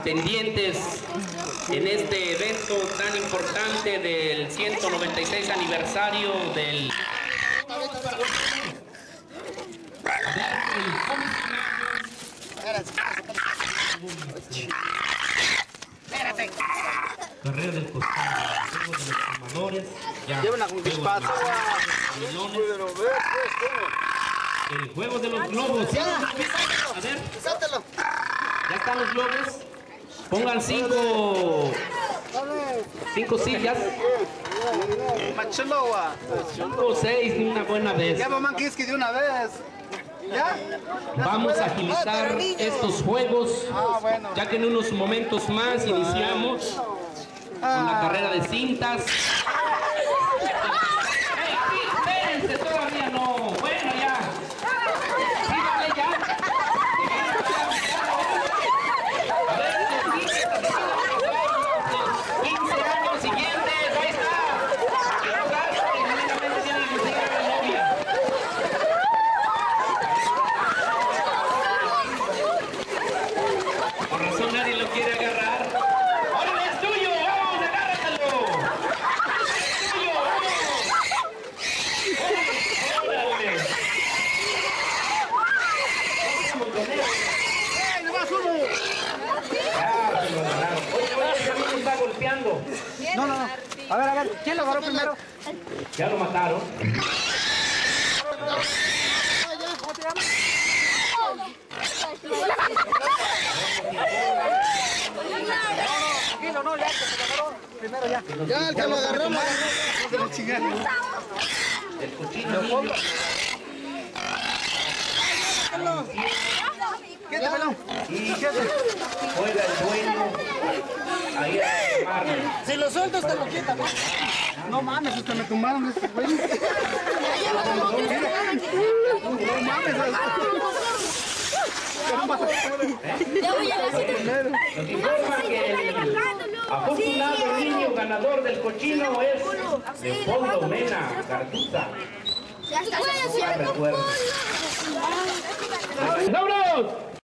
pendientes en este evento tan importante del 196 aniversario del... Carrera del costado, juego de los fumadores, ya, el juego de los globos. A ver, ya están los globos. Pongan cinco sillas. 5 o 6 de una buena vez. Ya, mamá, que es que de una vez. ¿Ya? Vamos a agilizar estos juegos, ya que en unos momentos más iniciamos con la carrera de cintas. Espérense, todavía no. Bueno, ya. Sí, dale ya. A ver, 15 años siguientes, ahí está. Por razón nadie lo quiere agarrar. ¡Órale, es tuyo! ¡Vamos, agárratelo! ¡Es tuyo, vamos! ¡Órale! ¡Ey, nomás uno! Ya, se lo agarraron. Oye, a mí me está golpeando. No. A ver, ¿quién lo agarró primero? Ya lo mataron. Tranquilo, no, ya, que se lo agarró. Primero ya. Ya, el que lo agarró, lo El cochino. ¿Qué te pelón? Y juega el dueño. Ahí a tomarlo. Si lo sueltas, te lo quitan. No mames, hasta me tumbaron este güey. No mames. Nos informa que el afortunado niño ganador del cochino es Leopoldo Mena Cartuza. Ya está. ¡Vámonos!